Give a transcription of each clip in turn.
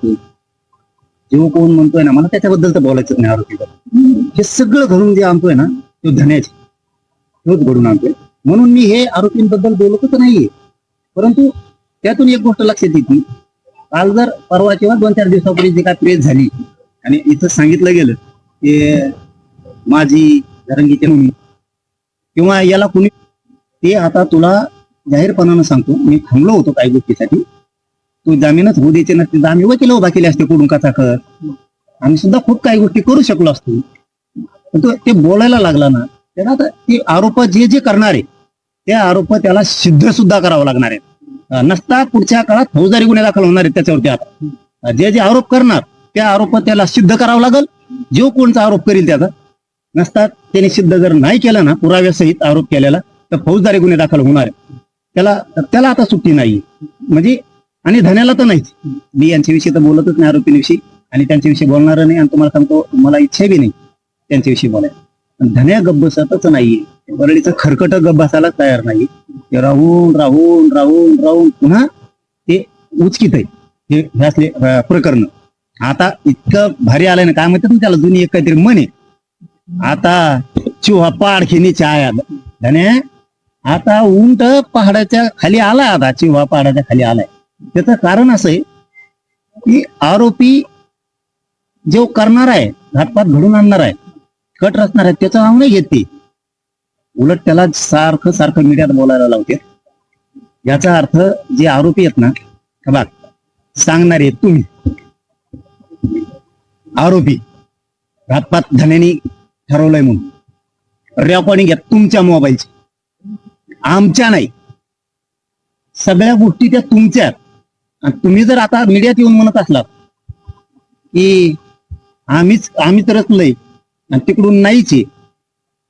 जेव्हा कोण म्हणतोय ना मला त्याच्याबद्दल तर बोलायचं नाही आरोपीबद्दल. हे सगळं घडून जे आणतोय ना तो धन्याचे तोच घडून आणतोय. म्हणून मी हे आरोपींबद्दल बोलतच नाहीये. परंतु त्यातून एक गोष्ट लक्षात येते, काल जर परवा किंवा 2-4 दिवसापूर्वी जी काय प्रेस झाली आणि इथं सांगितलं गेलं की माझी धरंगीचे म्हणून किंवा याला कुणी, ते आता तुला जाहीरपणानं सांगतो, मी थांबलो होतो काही गोष्टीसाठी. तू जामीनच होऊ द्यायचे नसते, आम्ही वकील उभा केले असते कुडून कथा कर, आम्ही सुद्धा खूप काही गोष्टी करू शकलो असतो. पण तो ते बोलायला लागला ना, त्याला आता ते आरोप जे जे करणार आहे त्या आरोप त्याला सिद्ध सुद्धा करावं लागणार आहे. नसता पुढच्या काळात फौजदारी गुन्हे दाखल होणार आहेत त्याच्यावरती. आता जे जे आरोप करणार त्या आरोप त्याला सिद्ध करावं लागल. जो कोणचा आरोप करील त्याचा, नसता त्याने सिद्ध जर नाही केला ना पुराव्यासहित आरोप केलेला, तर फौजदारी गुन्हे दाखल होणार आहे. त्याला आता सुट्टी नाही म्हणजे. आणि धन्याला तर नाहीच. मी यांच्याविषयी तर बोलतच नाही आरोपींविषयी आणि त्यांच्याविषयी बोलणार नाही. आणि तुम्हाला सांगतो मला इच्छा बी नाही त्यांच्याविषयी बोलायला. धन्या गब्बसतच नाहीये. वरळीचं खरकट गब्बसाला तयार नाही. ते राहून राहून राहून राहून पुन्हा ते उचकीत आहे हे असले प्रकरण. आता इतकं भारी आलंय ना, काय म्हणतात ना त्याला, जुनी एक काहीतरी म्हणे, आता चुहा पाडखिनी छाया धन्या. आता उंट पहाडाच्या खाली आलाय, आता चिव्हा पहाडाच्या खाली आलाय. त्याचं कारण असं आहे की आरोपी जो करणार आहे, घातपात घडून आणणार आहे, कट रचणार आहे, त्याचं नाव नाही घेत ते. उलट त्याला सारखं सारखं मीडियात बोलायला लावते. याचा अर्थ जे आरोपी आहेत ना, बघ सांगणारे तुम्ही आरोपी घातपात धन्यानी ठरवलंय म्हणून, रेकॉर्डिंग घ्या तुमच्या मोबाईलची, आमच्या नाही. सगळ्या गोष्टी त्या तुमच्या. आणि तुम्ही जर आता मीडियात येऊन म्हणत असलात की आम्हीच रचलंय आणि तिकडून नाहीच आहे,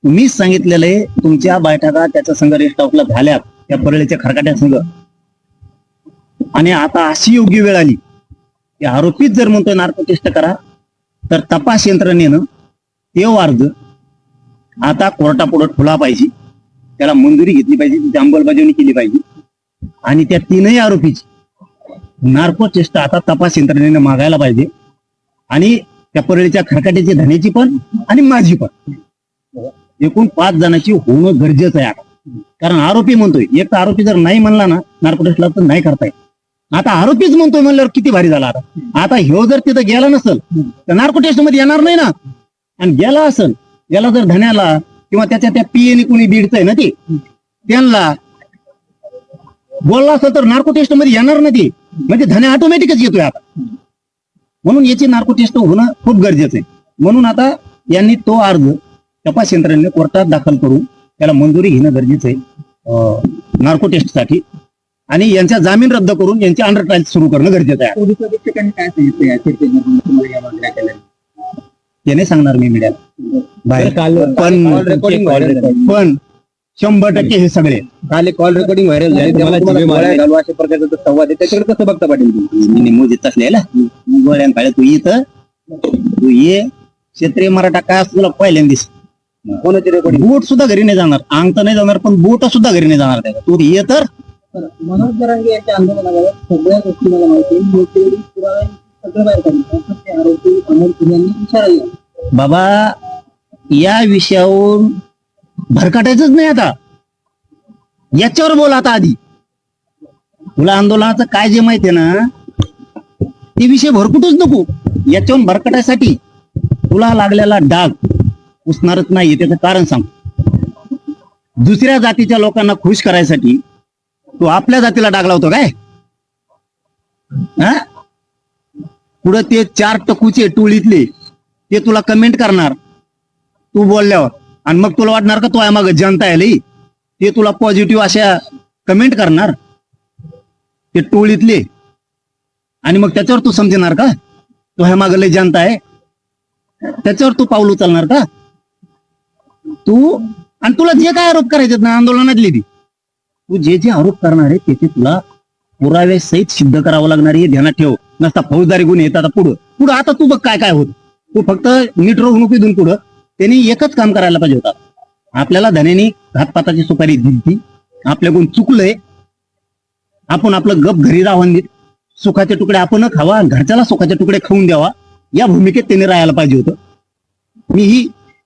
तुम्हीच सांगितलेलं आहे तुमच्या बैठका त्याच्या संघ रेस्ट हाऊसला झाल्यात त्या परळीच्या खरकाट्या संघ. आणि आता अशी योग्य वेळ आली की आरोपीच जर म्हणतोय नार्को टेस्ट करा, तर तपास यंत्रणेनं ते अर्ज आता कोर्टापुढे ठेवला पाहिजे, त्याला मंजुरी घेतली पाहिजे, त्याची अंमलबजावणी केली पाहिजे. आणि त्या तीनही आरोपीची नार्को टेस्ट आता तपास यंत्रणेने मागायला पाहिजे. आणि त्या परळीच्या खरकाट्याची धन्याची पण आणि माझी पण, एकूण 5 जणांची होणं गरजेचं आहे आता. कारण आरोपी म्हणतोय, एक तर आरोपी जर नाही म्हणला ना नार्को टेस्टला तर नाही करता येत. आता आरोपीच म्हणतोय म्हणल्यावर किती भारी झाला. आता ह्यो जर तिथं गेला नसेल तर नार्को टेस्ट मध्ये येणार नाही ना. आणि गेला असेल, याला जर धन्याला किंवा त्याच्या त्या पीएने कुणी बीडचंय ना ते, त्यांना बोलला असेल तर नार्को टेस्ट मध्ये येणार नाही. म्हणजे धन्या ऑटोमॅटिकच येतोय आता. म्हणून याची नार्को टेस्ट होणं खूप गरजेचं आहे. म्हणून आता यांनी तो अर्ज तपास यंत्रणेने कोर्टात दाखल करून त्याला मंजुरी घेणं गरजेचं आहे नार्को टेस्टसाठी. आणि यांचा जामीन रद्द करून यांची अंडर ट्रायल सुरू करणं गरजेचं आहे. त्याने सांगणार मी मीडियाला बाहेर. पण 100% हे सगळे काल कॉल रेकॉर्डिंग व्हायरल झाली, अशा प्रकारचा संवाद आहे, त्याच्याकडे कसं बघता पाटील? मी मोजीत असलेला गोळ्यां काळे तू इथं तू ये क्षेत्रीय मराठा काय असं तुला पहिल्यांदिस. कोणाची रेकॉर्डिंग? बोट सुद्धा घरी नाही जाणार, अंग तर नाही जाणार पण बोट सुद्धा घरी नाही जाणार त्याला. तू ये तर. मनोज जरांगे यांच्या आंदोलनाबाबत सगळ्या गोष्टी मला माहिती आहे. सगळं बाहेर काढलं ते आरोपी अमोल कुमार यांनी इशारा दिला. बाबा या विषयावर भरकटायचंच नाही आता, याच्यावर बोल आता. आधी तुला आंदोलनाचं काय जे माहितीये ना ते विषय भरकुटच नको. याच्यावर भरकटायसाठी तुला लागलेला डाग पुसणारच नाही. त्याचं कारण सांग. दुसऱ्या जातीच्या लोकांना खुश करायसाठी तू आपल्या जातीला डाग लावतो काय? पुढे ते 4 टकूचे टोळीतले ते तुला कमेंट करणार तू बोलल्यावर, आणि मग तुला वाटणार का तो आहे माग जनता आली, ते तुला पॉझिटिव्ह अशा कमेंट करणार ते टोळीतले. आणि मग त्याच्यावर तू समजणार का तो ह्या माग लय जनता आहे, त्याच्यावर तू पाऊल उचलणार का तू? आणि तुला जे काय आरोप करायचे ना आंदोलनातले तू जे जे आरोप करणार आहे त्याचे तुला पुरावे सहित सिद्ध करावं लागणार आहे. ध्यानात ठेव. नसता फौजदारी गुन्हे येतात पुढं आता तू बघ काय काय होत. तू फक्त नीट रोवणूक इथून पुढं त्यांनी एकच काम करायला पाहिजे होता. आपल्याला धन्यानी घातपाताची सुपारी दिली, आपल्याकडून चुकलंय, आपण आपलं गप घरी राहून देत सुखाचे तुकडे आपण खावा आणि घरच्याला सुखाचे तुकडे खाऊन द्यावा, या भूमिकेत त्यांनी राहायला पाहिजे होतं. मीही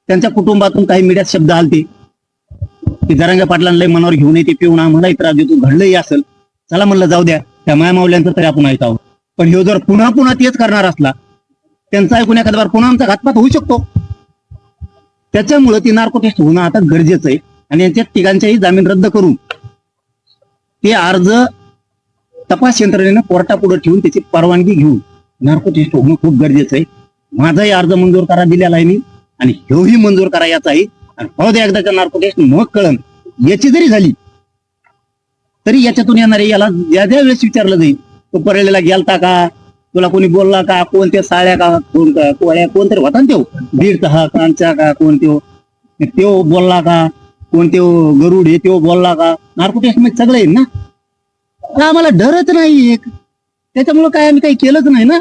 त्यांच्या कुटुंबातून काही मीडियात शब्द आलते की जरांगे पाटलांना लय मनावर घेऊन येते, पिऊन आम्हालाही त्रास देतो, घडलंही असेल. चला म्हणलं जाऊ द्या, त्या मायामावल्यांचं तरी आपण ऐकावं. पण ह्यो जर पुन्हा पुन्हा तेच करणार असला, त्यांचा ऐकून एखाद्या बार पुन्हा आमचा घातपात होऊ शकतो. त्याच्यामुळे ती नार्को टेस्ट होणं आता गरजेचं आहे. आणि यांच्या तिघांच्याही जामीन रद्द करून ते अर्ज तपास यंत्रणेनं कोर्टापुढे ठेवून त्याची परवानगी घेऊन नार्को टेस्ट होणं खूप गरजेचं आहे. माझाही अर्ज मंजूर करा दिलेला आहे मी, आणि ह्योही मंजूर करा याचा आहे. आणि पाहू द्या एकदाच्या नार्को टेस्ट मग कळण. याची जरी झाली तरी याच्यातून येणारे याला ज्या ज्या वेळेस विचारलं जाईल, तो परेलेला गेलता का, तुला कोणी बोलला का, कोणत्या साळ्या का, कोळ्या कोणतरी होता ना त्यो, बीडचा हा कांचा का, कोण त्यो बोलला का, कोण त्यो गरुड हे त्यो बोलला का, नार्को टेस्ट मध्ये सगळं येईल ना. तर आम्हाला डरच नाही एक, त्याच्यामुळे काय आम्ही काही केलंच नाही ना,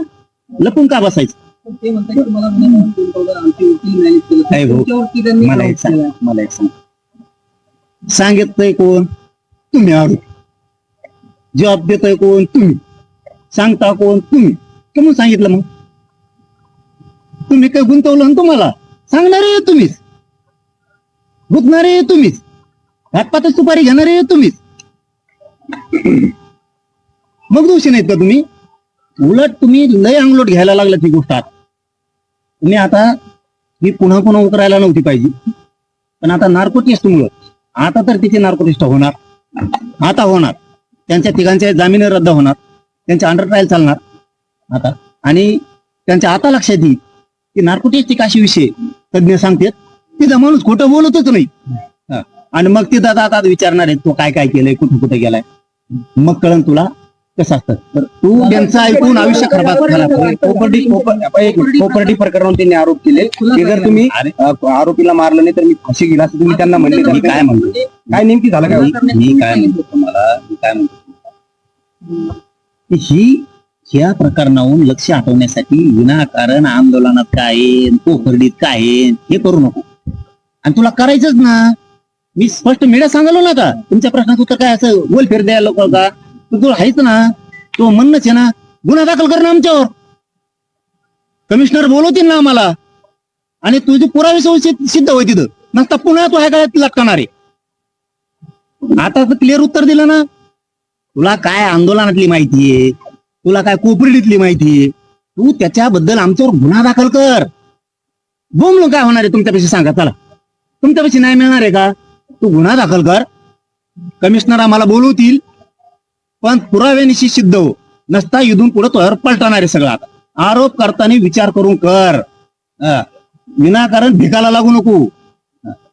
लपून का बसायचं. पण ते म्हणतात की मला गुन्हे म्हणून गुंतवलं, आमचे वकील मॅनेज केलं. नाही भाऊ, तुमच्यावरती त्यांनी मला एक सांग, मला एक सांग, सांगितलंय कोण? तुम्ही आरोपी. जबाब देतोय कोण? तुम्ही. सांगता कोण? तुम्ही. कमून सांगितलं मग? तुम्ही काय गुंतवलं ना, तुम्हाला सांगणारे तुम्हीच, गुंतणारे तुम्हीच, हातपातच सुपारी घेणारे तुम्हीच. मग दोषी नाहीत का तुम्ही? उलट तुम्ही लय अंगलोट घ्यायला लागला ती गोष्ट. आता तुम्ही आता ही पुन्हा पुन्हा उतरायला नव्हती पाहिजे, पण आता नार्को टेस्ट मुळे आता तर तिची नार्को टेस्ट होणार, आता होणार. त्यांच्या तिघांच्या जामीन रद्द होणार, त्यांच्या अंडर ट्रायल चालणार आता. आणि त्यांच्या आता लक्षात येईल की नार्को टेस्ट एक अशी विषय तज्ञ सांगतात, तिथं माणूस खोटं बोलतच नाही. आणि मग तिथं आता विचारणार आहे तो काय काय केलंय, कुठे कुठे गेलाय, मग कळण तुला कसं असतं. तर तू त्यांचं ऐकून आयुष्य खराब प्रॉपर्टी प्रकरणावर त्यांनी आरोप केले की जर तुम्ही आरोपीला मारलं नाही तर मी फाशी गेला असं तुम्ही त्यांना म्हणले. मी काय म्हणतो, काय नेमकी झालं काय? मी काय म्हणतो तुम्हाला, मी काय म्हणतो की ह्या प्रकरणाहून लक्ष हटवण्यासाठी विनाकारण आंदोलनात काय आहे, पोखर्डीत काय आहे, हे करू नको. आणि तुला करायचंच ना, मी स्पष्ट मीडिया सांगालो ना का, तुमच्या प्रश्नाचं उत्तर काय असं वेलफेअर द्यायला लोक का, तुला हायच ना, तो म्हणणंच आहे ना, गुन्हा दाखल करणं आमच्यावर. कमिशनर बोलवतील ना आम्हाला, आणि तुझे पुरावे सिद्ध होय तिथं, नसता पुन्हा तू ह्या काळात लटकणार आहे. आता तर क्लिअर उत्तर दिलं ना. तुला काय आंदोलनातली माहिती आहे, तुला काय कोपरीतली माहिती आहे, तू त्याच्याबद्दल आमच्यावर गुन्हा दाखल कर. बोंबलो काय होणार आहे तुमच्यापेक्षा सांगा. चला, तुमच्यापेक्षा नाही मिळणार आहे का? तू गुन्हा दाखल कर, कमिशनर आम्हाला बोलवतील, पण पुराव्यानिशी सिद्ध हो, नसता इथून पुढे तोवर पलटणार आहे सगळं. आता आरोप करताना विचार करून कर, विनाकारण भिकाला लागू नको.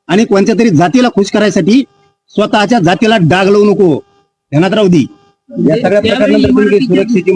आणि कोणत्या तरी जातीला खुश करायसाठी स्वतःच्या जातीला डाग लावू नको, ध्यानात राहू दे. या सगळ्या प्रकरणानंतर तुम्ही सुरक्षेची